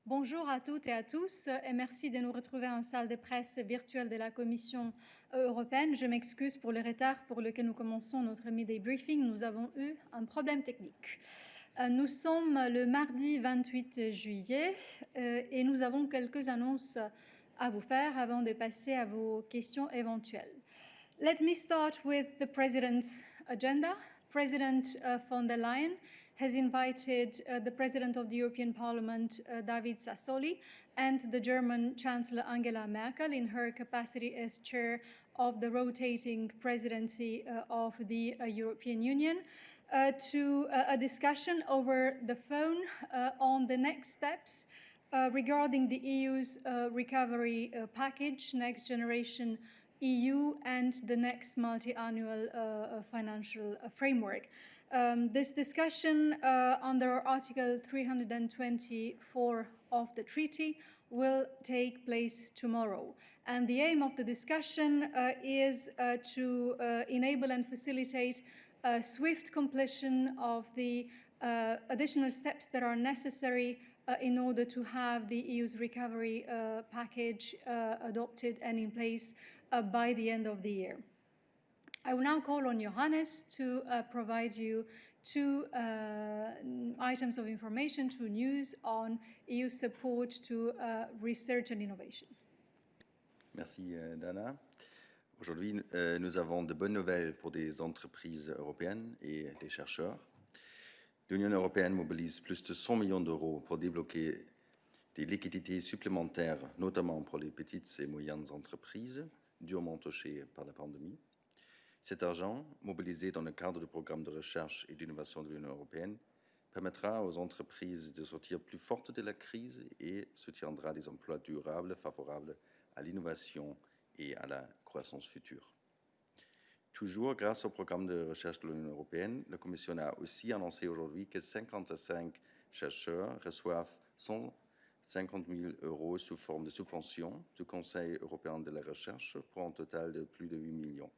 Bonjour à toutes et à tous et merci de nous retrouver en salle de presse virtuelle de la Commission européenne. Je m'excuse pour le retard pour lequel nous commençons notre midday briefing. Nous avons eu un problème technique. Nous sommes le mardi 28 juillet et nous avons quelques annonces à vous faire avant de passer à vos questions éventuelles. Let me start with the President's agenda. President von der Leyen has invited the President of the European Parliament, David Sassoli, and the German Chancellor Angela Merkel in her capacity as chair of the rotating presidency of the European Union to a discussion over the phone on the next steps regarding the EU's recovery package, Next Generation EU, and the next multi-annual financial framework. This discussion under Article 324 of the treaty will take place tomorrow. And the aim of the discussion is to enable and facilitate swift completion of the additional steps that are necessary in order to have the EU's recovery package adopted and in place by the end of the year. I will now call on Johannes to provide you two items of information, two news on EU support to research and innovation. Merci Dana. Aujourd'hui, nous avons de bonnes nouvelles pour des entreprises européennes et des chercheurs. L'Union européenne mobilise plus de 100 millions d'euros pour débloquer des liquidités supplémentaires, notamment pour les petites et moyennes entreprises durement touchées par la pandémie. Cet argent, mobilisé dans le cadre du programme de recherche et d'innovation de l'Union européenne, permettra aux entreprises de sortir plus fortes de la crise et soutiendra des emplois durables favorables à l'innovation et à la croissance future. Toujours grâce au programme de recherche de l'Union européenne, la Commission a aussi annoncé aujourd'hui que 55 chercheurs reçoivent 150 000 euros sous forme de subvention du Conseil européen de la recherche pour un total de plus de 8 millions.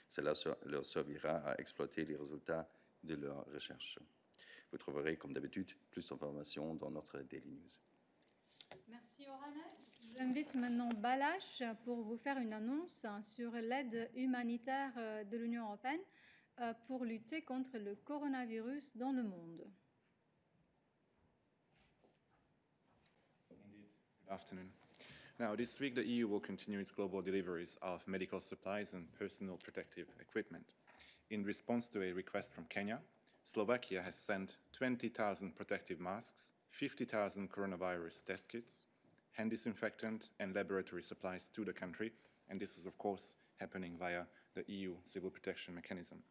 Cela leur servira à exploiter les résultats de leur recherche. Vous trouverez, comme d'habitude, plus d'informations dans notre Daily News. Merci, Johannes. J'invite maintenant Balázs pour vous faire une annonce sur l'aide humanitaire de l'Union européenne pour lutter contre le coronavirus dans le monde. Indeed. Good afternoon. Now, this week, the EU will continue its global deliveries of medical supplies and personal protective equipment. In response to a request from Kenya, Slovakia has sent 20,000 protective masks, 50,000 coronavirus test kits, hand disinfectant and laboratory supplies to the country, and this is, of course, happening via the EU Civil Protection Mechanism.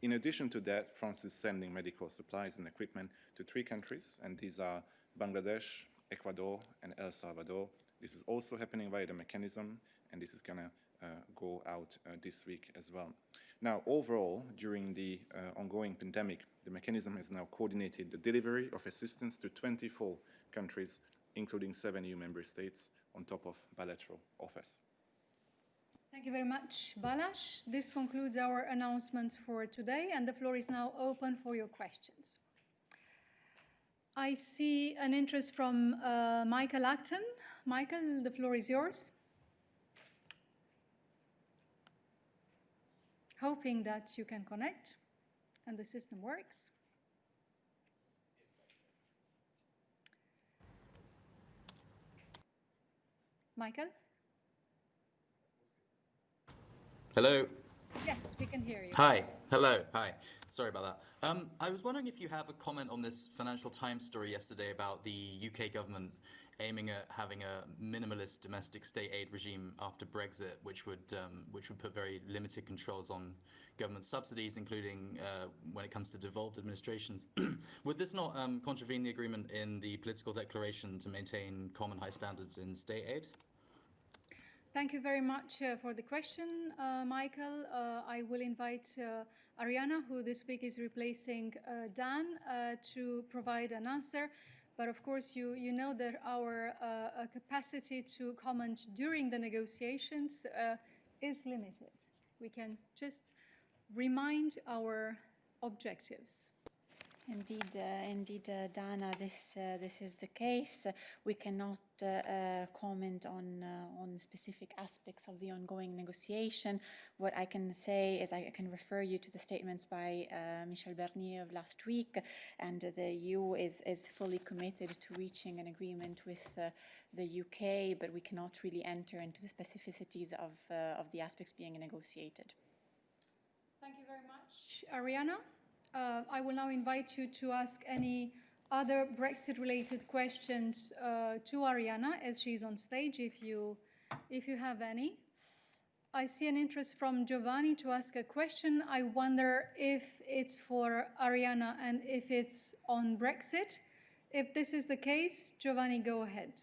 In addition to that, France is sending medical supplies and equipment to 3 countries, and these are Bangladesh, Ecuador, and El Salvador. This is also happening via the mechanism, and this is going to go out this week as well. Now, overall, during the ongoing pandemic, the mechanism has now coordinated the delivery of assistance to 24 countries, including 7 EU member states, on top of bilateral offers. Thank you very much, Balázs. This concludes our announcements for today, and the floor is now open for your questions. I see an interest from Michael Acton. Michael, the floor is yours. Hoping that you can connect and the system works. Michael? Hello. Yes, we can hear you. Hi. Hello. Hi. Sorry about that. I was wondering if you have a comment on this Financial Times story yesterday about the UK government aiming at having a minimalist domestic state aid regime after Brexit, which would put very limited controls on government subsidies, including when it comes to devolved administrations. Would this not contravene the agreement in the political declaration to maintain common high standards in state aid? Thank you very much for the question, Michael. I will invite Ariana, who this week is replacing Dan, to provide an answer. But of course, you know that our capacity to comment during the negotiations is limited. We can just remind our objectives. Indeed, Dana, this is the case. We cannot comment on specific aspects of the ongoing negotiation. What I can say is I can refer you to the statements by Michel Barnier of last week, and the EU is fully committed to reaching an agreement with the UK, but we cannot really enter into the specificities of the aspects being negotiated. Thank you very much, Ariana. I will now invite you to ask any other Brexit-related questions to Ariana as she's on stage, if you have any. I see an interest from Giovanni to ask a question. I wonder if it's for Ariana and if it's on Brexit. If this is the case, Giovanni, go ahead.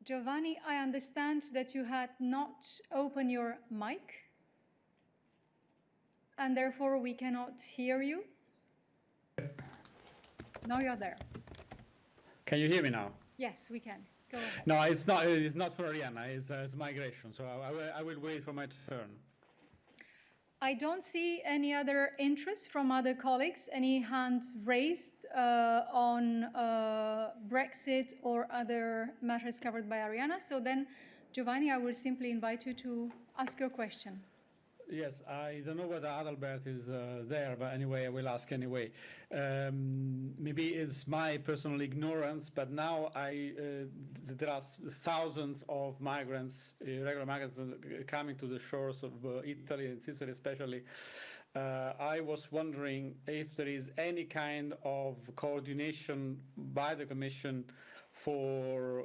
Giovanni, I understand that you had not opened your mic, and therefore we cannot hear you. Now you're there. Can you hear me now? Yes, we can. Go ahead. No, it's not for Ariana. It's migration. So I will wait for my turn. I don't see any other interest from other colleagues, any hand raised on Brexit or other matters covered by Ariana. So then, Giovanni, I will simply invite you to ask your question. Yes, I don't know whether Adalbert is there, but anyway, I will ask anyway. Maybe it's my personal ignorance, but now there are thousands of migrants, irregular migrants, coming to the shores of Italy and Sicily especially. I was wondering if there is any kind of coordination by the Commission for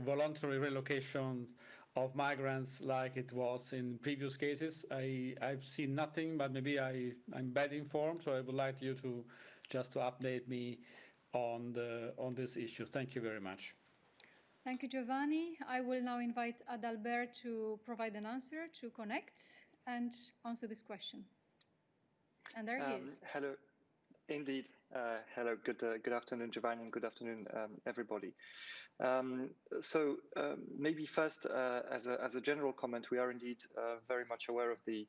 voluntary relocation of migrants like it was in previous cases. I've seen nothing, but maybe I'm bad informed, so I would like you to just to update me on this issue. Thank you very much. Thank you, Giovanni. I will now invite Adalbert to provide an answer, to connect and answer this question. And there he is. Hello, indeed. Hello, good afternoon, Giovanni, and good afternoon, everybody. Maybe first, as a general comment, we are indeed very much aware of the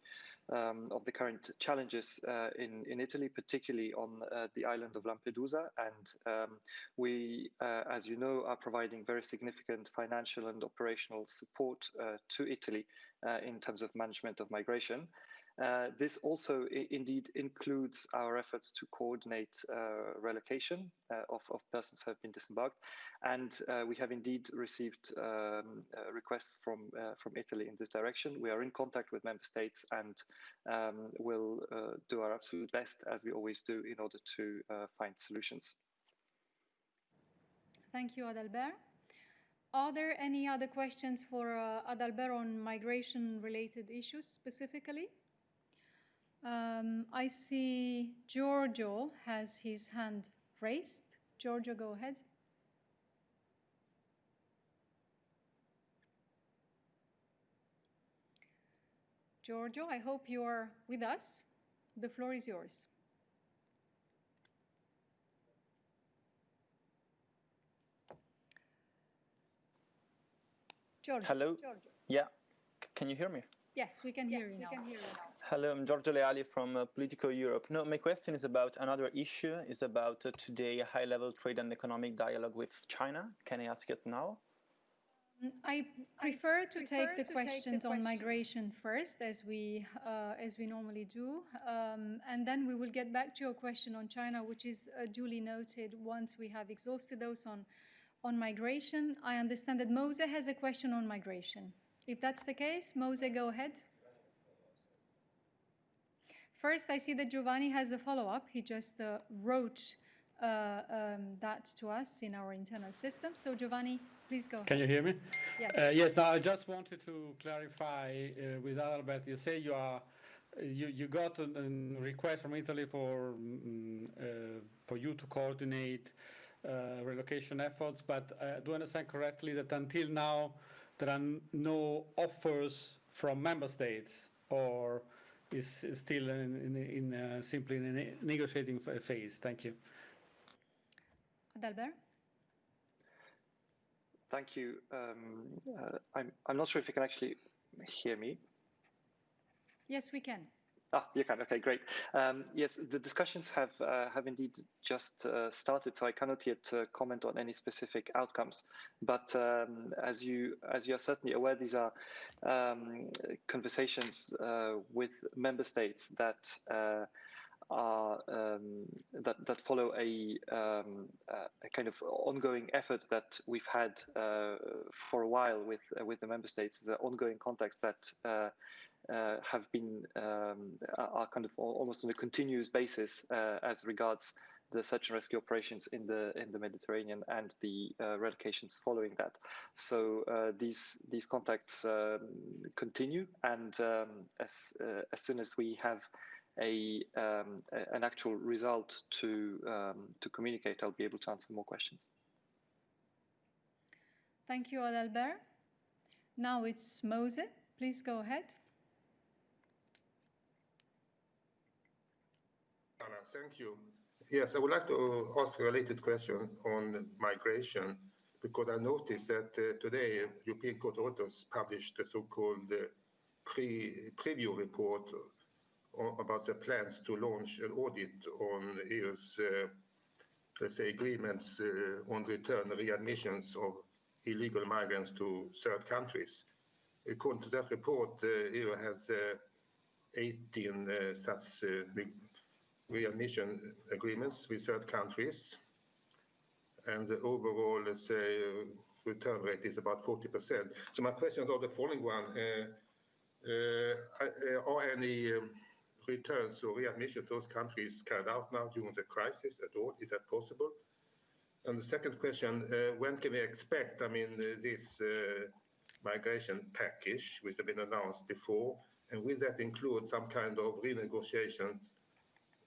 current challenges in Italy, particularly on the island of Lampedusa, and we, as you know, are providing very significant financial and operational support to Italy in terms of management of migration. This also indeed includes our efforts to coordinate relocation of persons who have been disembarked, and we have indeed received requests from Italy in this direction. We are in contact with member states and will do our absolute best, as we always do, in order to find solutions. Thank you, Adalbert. Are there any other questions for Adalbert on migration-related issues specifically? I see Giorgio has his hand raised. Giorgio, go ahead. Giorgio, I hope you are with us. The floor is yours. Giorgio. Hello. Giorgio. Yeah. Can you hear me? Yes, we can hear you now. Hello, I'm Giorgio Leali from Political Europe. No, my question is about another issue. It's about today a high-level trade and economic dialogue with China. Can I ask it now? I prefer to take the questions on migration first, as we normally do, and then we will get back to your question on China, which is duly noted once we have exhausted those on migration. I understand that Mose has a question on migration. If that's the case, Mose, go ahead. First, I see that Giovanni has a follow-up. He just wrote that to us in our internal system. So, Giovanni, please go ahead. Can you hear me? Yes. Yes. Now, I just wanted to clarify with Adalbert. You say you got a request from Italy for you to coordinate relocation efforts, but do I understand correctly that until now there are no offers from member states, or is still simply in a negotiating phase? Thank you. Adalbert? Thank you. I'm not sure if you can actually hear me? Yes, we can. Ah, you can. Okay, great. Yes, the discussions have indeed just started, so I cannot yet comment on any specific outcomes. But as you are certainly aware, these are conversations with member states that that follow a kind of ongoing effort that we've had for a while with the member states. The ongoing contacts that have been are kind of almost on a continuous basis as regards the search and rescue operations in the Mediterranean and the relocations following that. So these contacts continue, and as soon as we have an actual result to communicate, I'll be able to answer more questions. Thank you, Adalbert. Now it's Mose. Please go ahead. Anna, thank you. Yes, I would like to ask a related question on migration, because I noticed that today European Court of Auditors published the so-called preview report about the plans to launch an audit on EU's, let's say, agreements on return and readmissions of illegal migrants to third countries. According to that report, EU has 18 such readmission agreements with third countries, and the overall, let's say, return rate is about 40%. So my questions are the following one. Are any returns or readmission to those countries carried out now during the crisis at all? Is that possible? And the second question, when can we expect, I mean, this migration package, which have been announced before, and will that include some kind of renegotiations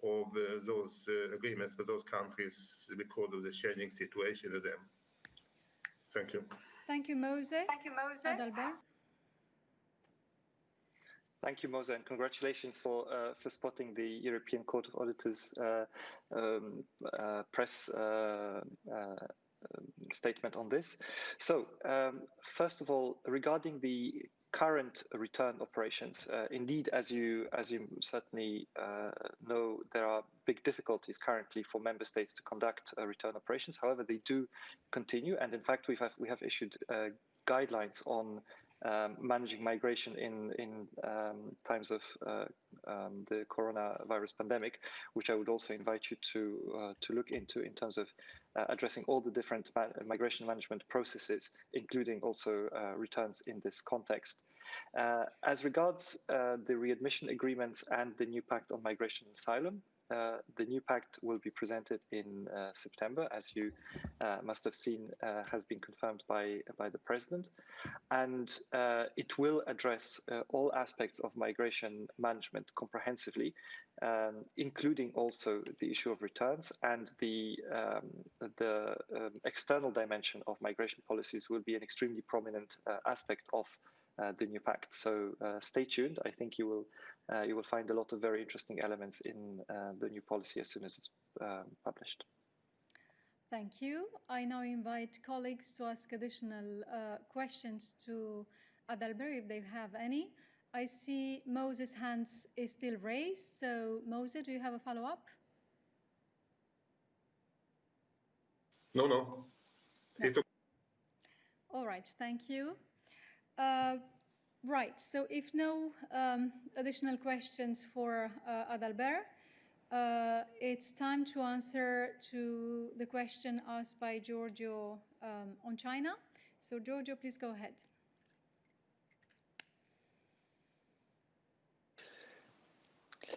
of those agreements with those countries because of the changing situation of them? Thank you. Thank you, Mose. Thank you, Mose. Adalbert. Thank you, Mose, and congratulations for spotting the European Court of Auditors press statement on this. So, first of all, regarding the current return operations, indeed, as you certainly know, there are big difficulties currently for member states to conduct return operations. However, they do continue, and in fact, we have issued guidelines on managing migration in times of the coronavirus pandemic, which I would also invite you to look into in terms of addressing all the different migration management processes, including also returns in this context. As regards the readmission agreements and the new pact on migration and asylum, the new pact will be presented in September, as you must have seen has been confirmed by the President. And it will address all aspects of migration management comprehensively, including also the issue of returns, and the external dimension of migration policies will be an extremely prominent aspect of the new pact. So stay tuned. I think you will find a lot of very interesting elements in the new policy as soon as it's published. Thank you. I now invite colleagues to ask additional questions to Adalbert if they have any. I see Mose's hand is still raised. So Mose, do you have a follow-up? No. No. All right, thank you. Right, so if no additional questions for Adalbert, it's time to answer to the question asked by Giorgio on China. So Giorgio, please go ahead.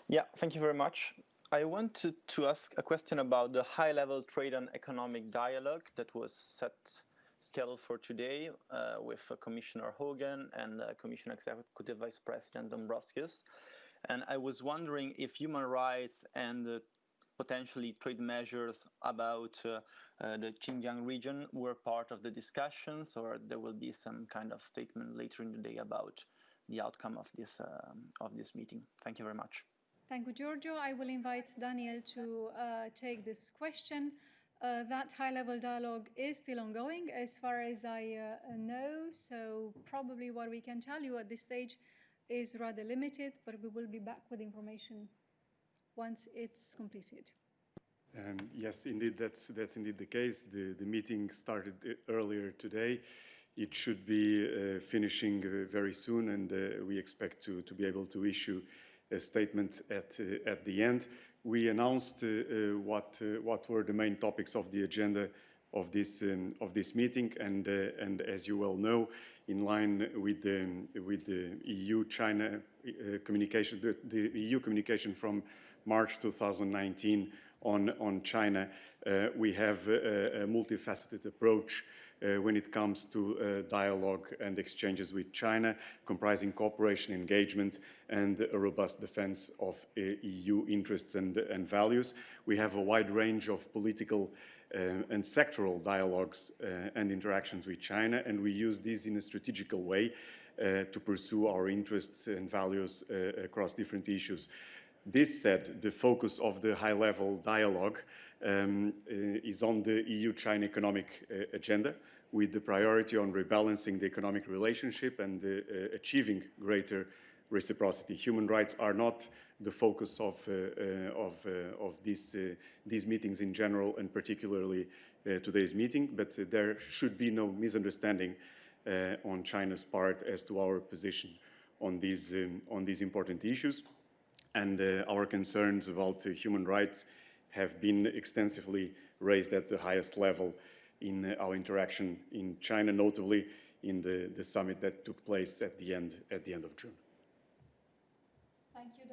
Yeah, thank you very much. I wanted to ask a question about the high-level trade and economic dialogue that was scheduled for today with Commissioner Hogan and Commission Executive Vice President Dombrovskis. And I was wondering if human rights and potentially trade measures about the Xinjiang region were part of the discussions, or there will be some kind of statement later in the day about the outcome of this meeting. Thank you very much. Thank you, Giorgio. I will invite Daniel to take this question. That high-level dialogue is still ongoing as far as I know, so probably what we can tell you at this stage is rather limited, but we will be back with information once it's completed. Yes, indeed, that's indeed the case. The meeting started earlier today. It should be finishing very soon, and we expect to be able to issue a statement at the end. We announced what were the main topics of the agenda of this meeting, and as you well know, in line with the EU-China communication, the EU communication from March 2019 on China, we have a multifaceted approach when it comes to dialogue and exchanges with China, comprising cooperation, engagement, and a robust defense of EU interests and values. We have a wide range of political and sectoral dialogues and interactions with China, and we use these in a strategical way to pursue our interests and values across different issues. This said, the focus of the high-level dialogue is on the EU-China economic agenda, with the priority on rebalancing the economic relationship and achieving greater reciprocity. Human rights are not the focus of these meetings in general, and particularly today's meeting, but there should be no misunderstanding on China's part as to our position on these important issues. And our concerns about human rights have been extensively raised at the highest level in our interaction in China, notably in the summit that took place at the end of June. Thank you,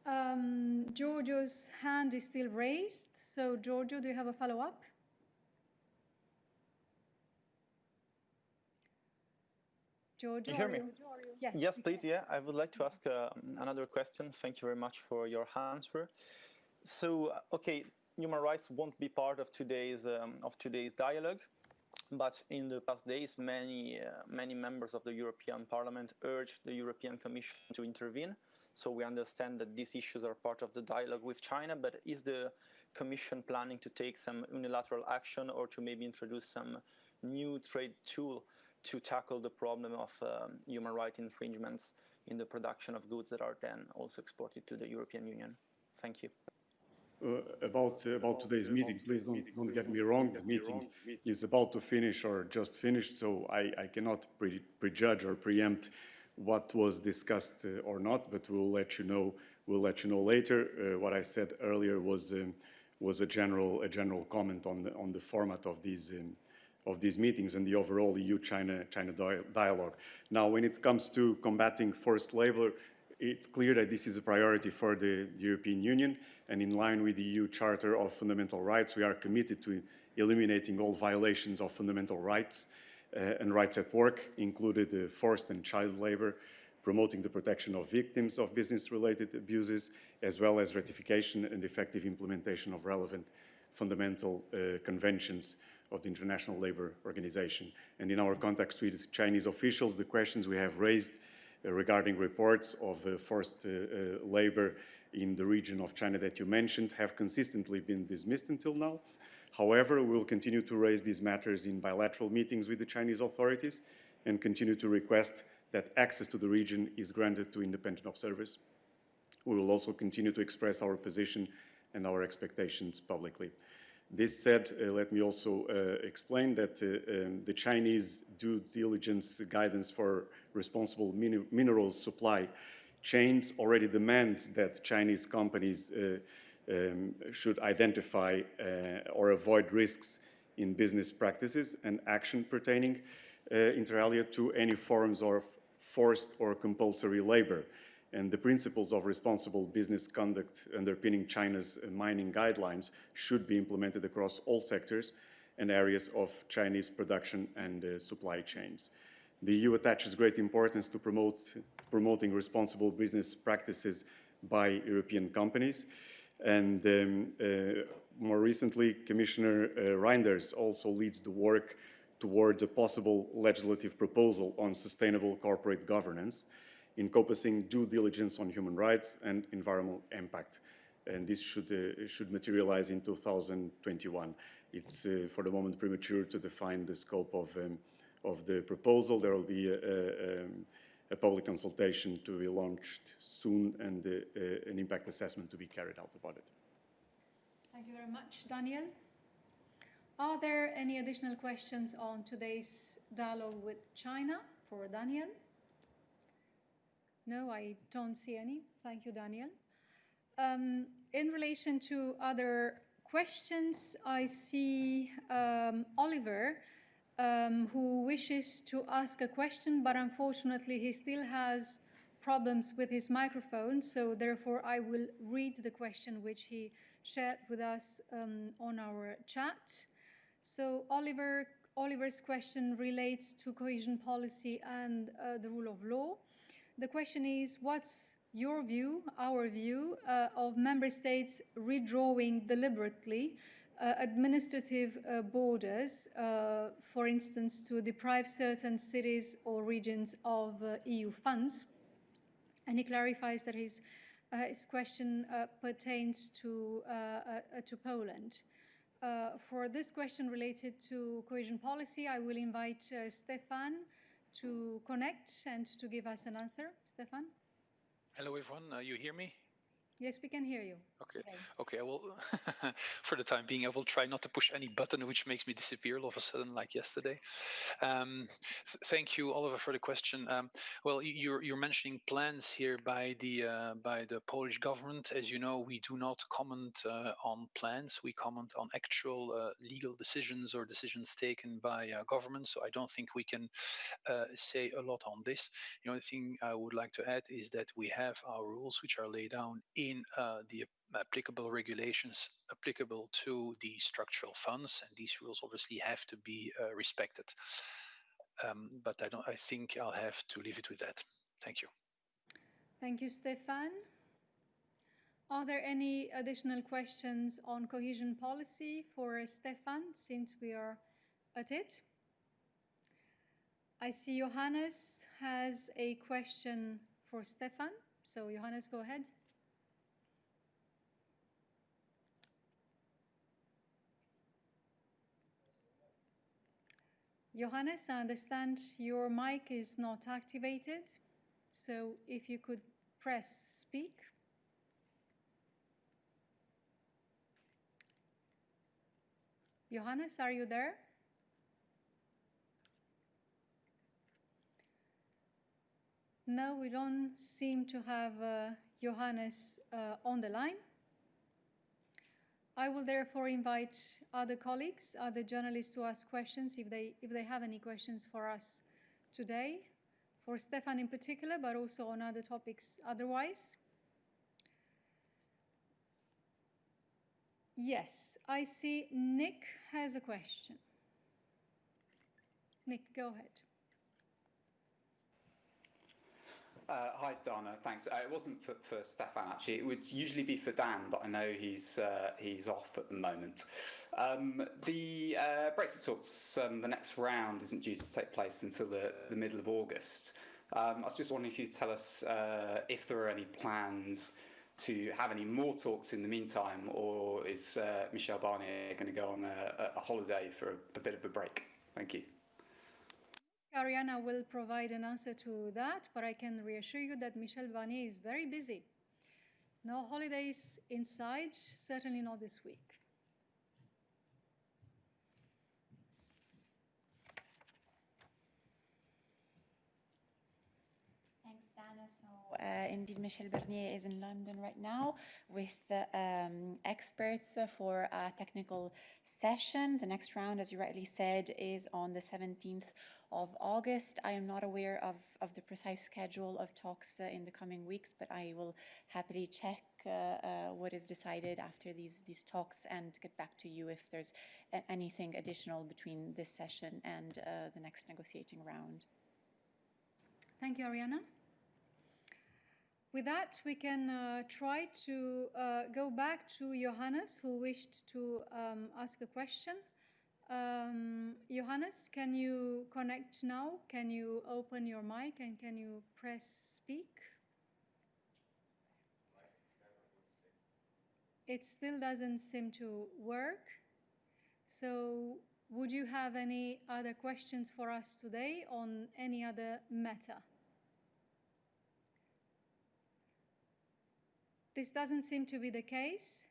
Daniel. Giorgio's hand is still raised. So, Giorgio, do you have a follow-up? Giorgio, You hear me? Yes. Yes, please. Yeah, I would like to ask another question. Thank you very much for your answer. So, okay, human rights won't be part of today's dialogue, but in the past days, many members of the European Parliament urged the European Commission to intervene. So we understand that these issues are part of the dialogue with China, but is the Commission planning to take some unilateral action or to maybe introduce some new trade tool to tackle the problem of human rights infringements in the production of goods that are then also exported to the European Union? Thank you. About today's meeting, please don't get me wrong. The meeting is about to finish or just finished, so I cannot prejudge or preempt what was discussed or not. But we'll let you know. We'll let you know later. What I said earlier was a general comment on the format of these meetings and the overall EU-China dialogue. Now, when it comes to combating forced labor, it's clear that this is a priority for the European Union, and in line with the EU Charter of Fundamental Rights, we are committed to eliminating all violations of fundamental rights and rights at work, including forced and child labor, promoting the protection of victims of business-related abuses, as well as ratification and effective implementation of relevant fundamental conventions of the International Labour Organization. And in our contacts with Chinese officials, the questions we have raised regarding reports of forced labor in the region of China that you mentioned have consistently been dismissed until now. However, we will continue to raise these matters in bilateral meetings with the Chinese authorities and continue to request that access to the region is granted to independent observers. We will also continue to express our position and our expectations publicly. This said, let me also explain that the Chinese due diligence guidance for responsible minerals supply chains already demands that Chinese companies should identify or avoid risks in business practices and action pertaining, inter alia, to any forms of forced or compulsory labor. And the principles of responsible business conduct underpinning China's mining guidelines should be implemented across all sectors and areas of Chinese production and supply chains. The EU attaches great importance to promoting responsible business practices by European companies. And more recently, Commissioner Reinders also leads the work towards a possible legislative proposal on sustainable corporate governance, encompassing due diligence on human rights and environmental impact. and this should materialize in 2021. It's for the moment premature to define the scope of the proposal. There will be a public consultation to be launched soon and an impact assessment to be carried out about it. Thank you very much, Daniel. Are there any additional questions on today's dialogue with China for Daniel? No, I don't see any. Thank you, Daniel. In relation to other questions, I see Oliver, who wishes to ask a question, but unfortunately he still has problems with his microphone, so therefore I will read the question which he shared with us on our chat. So Oliver's question relates to cohesion policy and the rule of law. The question is, what's your view, our view, of member states redrawing deliberately administrative borders, for instance, to deprive certain cities or regions of EU funds? And he clarifies that his question pertains to Poland. For this question related to cohesion policy, I will invite Stefan to connect and to give us an answer. Stefan? Hello, everyone. You hear me? Yes, we can hear you. Okay. Okay. I will, for the time being, I will try not to push any button which makes me disappear all of a sudden, like yesterday. Thank you, Oliver, for the question. Well, you're mentioning plans here by the Polish government. As you know, we do not comment on plans. We comment on actual legal decisions or decisions taken by government. So I don't think we can say a lot on this. The only thing I would like to add is that we have our rules which are laid down in the applicable regulations applicable to the structural funds, and these rules obviously have to be respected. But I think I'll have to leave it with that. Thank you. Thank you, Stefan. Are there any additional questions on cohesion policy for Stefan, since we are at it? I see Johannes has a question for Stefan. So Johannes, go ahead. Johannes, I understand your mic is not activated, so if you could press speak. Johannes, are you there? No, we don't seem to have Johannes on the line. I will therefore invite other colleagues, other journalists to ask questions if they have any questions for us today, for Stefan in particular, but also on other topics otherwise. Yes, I see Nick has a question. Nick, go ahead. Hi, Dana. Thanks. It wasn't for Stefan, actually. It would usually be for Dan, but I know he's off at the moment. The Brexit talks, the next round isn't due to take place until the middle of August. I was just wondering if you'd tell us if there are any plans to have any more talks in the meantime, or is Michel Barnier going to go on a holiday for a bit of a break? Thank you. Ariana will provide an answer to that, but I can reassure you that Michel Barnier is very busy. No holidays inside, certainly not this week. Thanks, Dana. So indeed, Michel Barnier is in London right now with experts for a technical session. The next round, as you rightly said, is on the 17th of August. I am not aware of the precise schedule of talks in the coming weeks, but I will happily check what is decided after these talks and get back to you if there's anything additional between this session and the next negotiating round. Thank you, Ariana. With that, we can try to go back to Johannes, who wished to ask a question. Johannes, can you connect now? Can you open your mic and can you press speak? It still doesn't seem to work. So would you have any other questions for us today on any other matter? This doesn't seem to be the case.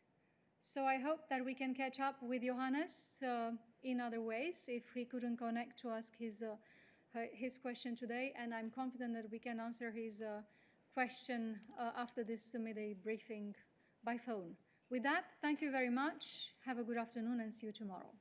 So I hope that we can catch up with Johannes in other ways if he couldn't connect to ask his question today. And I'm confident that we can answer his question after this midday briefing by phone. With that, thank you very much. Have a good afternoon and see you tomorrow.